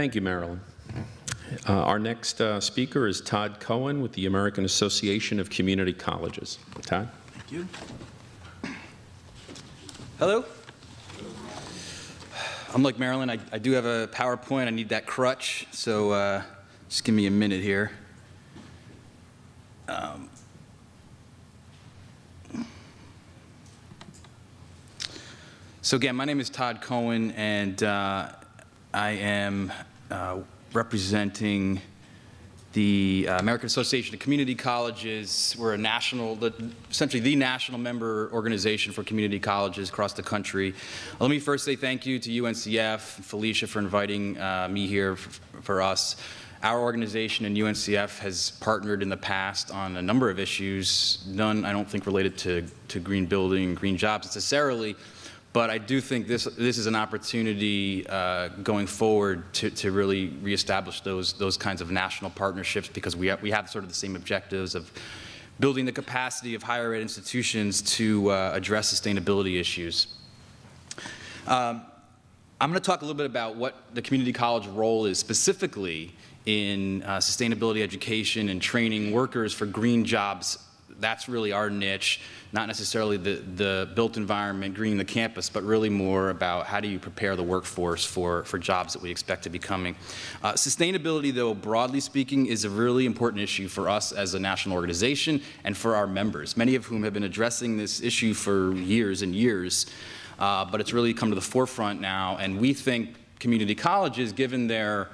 Thank you, Marilyn. Our next speaker is Todd Cohen with the American Association of Community Colleges. Todd? Thank you. Hello. Unlike Marilyn, I do have a PowerPoint. I need that crutch, so just give me a minute here. So again, my name is Todd Cohen, and I am representing the American Association of Community Colleges. We're a essentially the national member organization for community colleges across the country. Let me first say thank you to UNCF, Felicia, for inviting me here for us. Our organization and UNCF has partnered in the past on a number of issues, none I don't think related to green building, green jobs necessarily, but I do think this is an opportunity going forward to really reestablish those kinds of national partnerships, because we have sort of the same objectives of building the capacity of higher ed institutions to address sustainability issues. I'm going to talk a little bit about what the community college role is specifically in sustainability education and training workers for green jobs. That's really our niche, not necessarily the built environment, greening the campus, but really more about how do you prepare the workforce for jobs that we expect to be coming. Sustainability, though, broadly speaking, is a really important issue for us as a national organization and for our members, many of whom have been addressing this issue for years and years, but it's really come to the forefront now, and we think community colleges, given their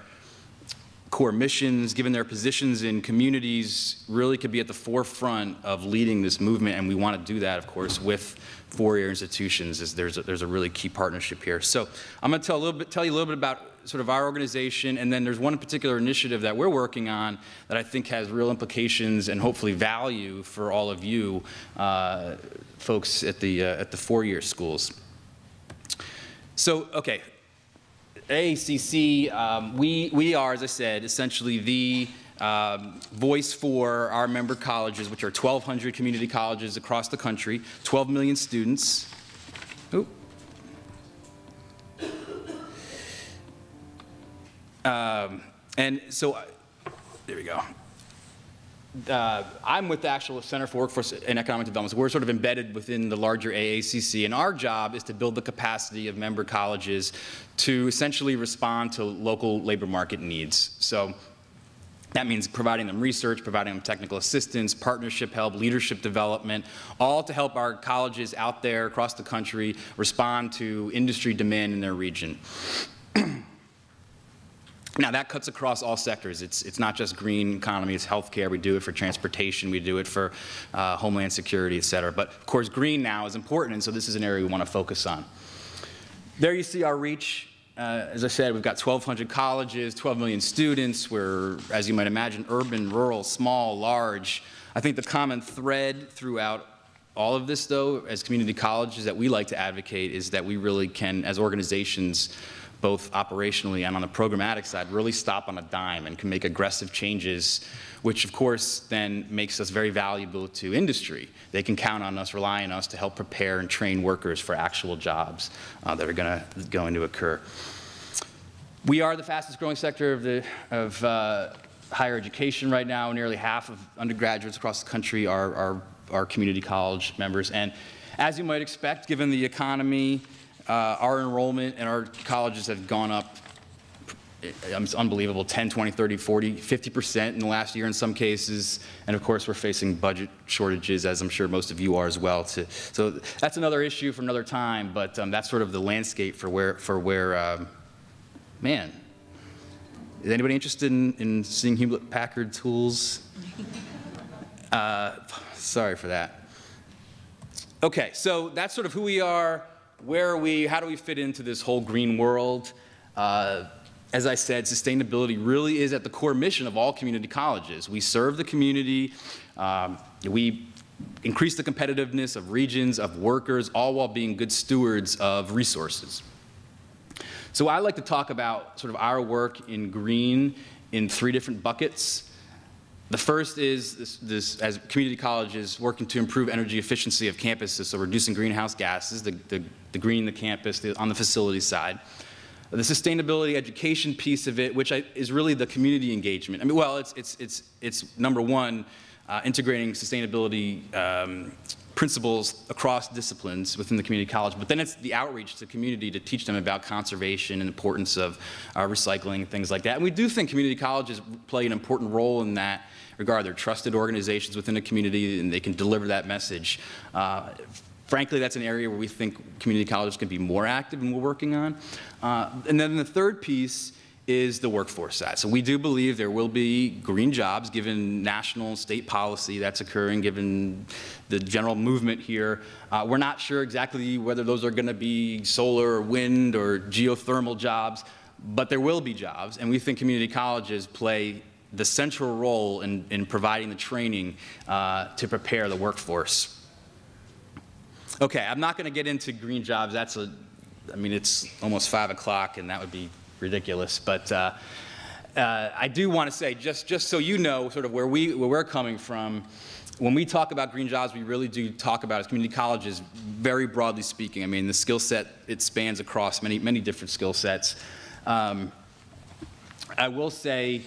core missions, given their positions in communities, really could be at the forefront of leading this movement, and we want to do that, of course, with four-year institutions. There's a really key partnership here. So I'm going to tell you a little bit about sort of our organization, and then there's one particular initiative that we're working on that I think has real implications and hopefully value for all of you folks at the four-year schools. So, okay. AACC, we are, as I said, essentially the voice for our member colleges, which are 1,200 community colleges across the country, 12 million students. Ooh. And so, there we go. I'm with the actual Center for Workforce and Economic Development, so we're sort of embedded within the larger AACC, and our job is to build the capacity of member colleges to essentially respond to local labor market needs. So that means providing them research, providing them technical assistance, partnership help, leadership development, all to help our colleges out there across the country respond to industry demand in their region. Now, that cuts across all sectors. It's not just green economy, it's healthcare. We do it for transportation. We do it for homeland security, et cetera. But, of course, green now is important, and so this is an area we want to focus on. There you see our reach. As I said, we've got 1,200 colleges, 12 million students. We're, as you might imagine, urban, rural, small, large. I think the common thread throughout all of this, though, as community colleges that we like to advocate is that we really can, as organizations, both operationally and on the programmatic side, really stop on a dime and can make aggressive changes, which of course then makes us very valuable to industry. They can count on us, rely on us to help prepare and train workers for actual jobs that are going to occur. We are the fastest growing sector of higher education right now. Nearly half of undergraduates across the country are community college members. And as you might expect, given the economy, our enrollment in our colleges have gone up, it's unbelievable, 10, 20, 30, 40, 50% in the last year in some cases. And of course, we're facing budget shortages, as I'm sure most of you are as well. So that's another issue for another time, but that's sort of the landscape for where man, is anybody interested in seeing Hewlett-Packard tools? Sorry for that. Okay, so that's sort of who we are. Where are we? How do we fit into this whole green world? As I said, sustainability really is at the core mission of all community colleges. We serve the community. We increase the competitiveness of regions, of workers, all while being good stewards of resources. So I like to talk about sort of our work in green in three different buckets. The first is this as community colleges working to improve energy efficiency of campuses, so reducing greenhouse gases, the green the campus on the facility side. The sustainability education piece of it, which is really the community engagement. I mean, well, it's number one, integrating sustainability principles across disciplines within the community college, but then it's the outreach to the community to teach them about conservation and the importance of recycling, things like that. And we do think community colleges play an important role in that regard. They're trusted organizations within the community, and they can deliver that message. Frankly, that's an area where we think community colleges can be more active, and we're working on. And then the third piece is the workforce side. So we do believe there will be green jobs given national state policy that's occurring, given the general movement here. We're not sure exactly whether those are going to be solar or wind or geothermal jobs, but there will be jobs, and we think community colleges play the central role in providing the training to prepare the workforce. Okay, I'm not going to get into green jobs. I mean, it's almost 5 o'clock, and that would be ridiculous, but I do want to say, just so you know sort of where we're coming from, when we talk about green jobs, we really do talk about, as community colleges, very broadly speaking. I mean, the skill set, it spans across many different skill sets. I will say,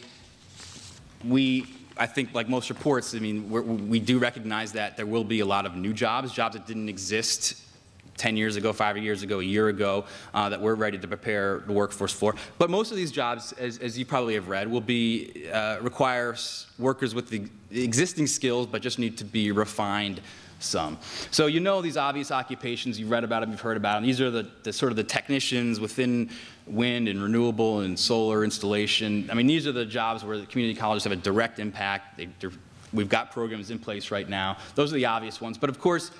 I think like most reports, I mean, we do recognize that there will be a lot of new jobs that didn't exist 10 years ago, 5 years ago, a year ago, that we're ready to prepare the workforce for. But most of these jobs, as you probably have read, will be require workers with the existing skills, but just need to be refined some. So you know these obvious occupations, you've read about them, you've heard about them. These are the sort of the technicians within wind and renewable and solar installation. I mean, these are the jobs where the community colleges have a direct impact. We've got programs in place right now. Those are the obvious ones. But of course,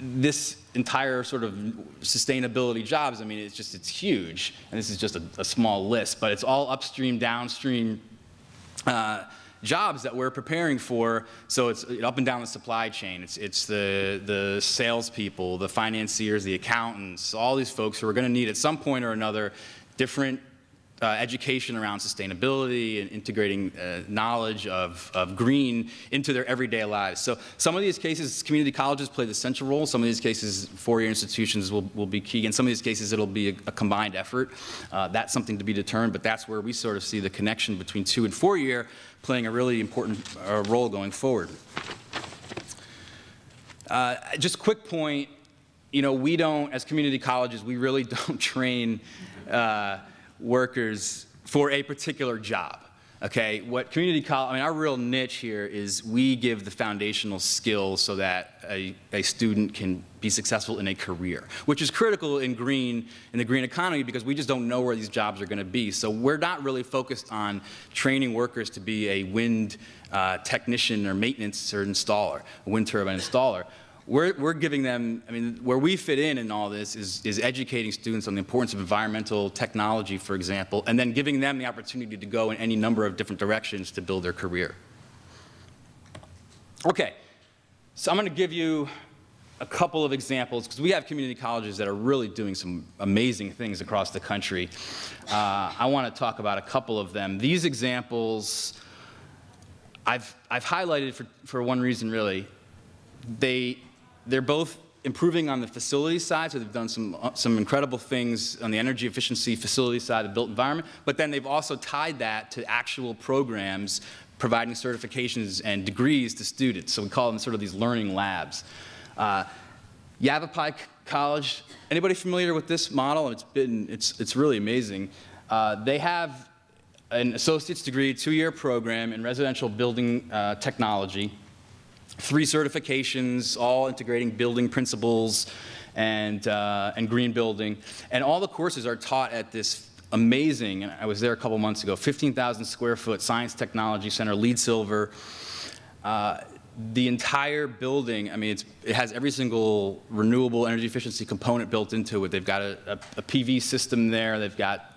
this entire sort of sustainability jobs, I mean, it's huge, and this is just a small list, but it's all upstream, downstream jobs that we're preparing for. So it's up and down the supply chain. It's the salespeople, the financiers, the accountants, all these folks who are going to need at some point or another different education around sustainability and integrating knowledge of green into their everyday lives. So some of these cases, community colleges play the central role. Some of these cases, four-year institutions will be key. In some of these cases, it'll be a combined effort. That's something to be determined, but that's where we sort of see the connection between 2- and 4-year playing a really important role going forward. Just a quick point, you know, we don't, as community colleges, we really don't train workers for a particular job, okay? What community college, I mean, our real niche here is we give the foundational skills so that a student can be successful in a career, which is critical in the green economy because we just don't know where these jobs are going to be. So we're not really focused on training workers to be a wind technician or maintenance or installer, a wind turbine installer. We're giving them, I mean, where we fit in all this is educating students on the importance of environmental technology, for example, and then giving them the opportunity to go in any number of different directions to build their career. Okay, so I'm going to give you a couple of examples, because we have community colleges that are really doing some amazing things across the country. I want to talk about a couple of them. These examples I've highlighted for one reason, really. They're both improving on the facility side, so they've done some incredible things on the energy efficiency facility side of the built environment, but then they've also tied that to actual programs providing certifications and degrees to students. So we call them sort of these learning labs. Yavapai College, anybody familiar with this model? It's really amazing. They have an associate's degree, 2-year program in residential building technology. 3 certifications, all integrating building principles and green building. And all the courses are taught at this amazing, and I was there a couple months ago, 15,000 square foot Science Technology Center, LEED Silver. The entire building, I mean, it has every single renewable energy efficiency component built into it. They've got a PV system there. They've got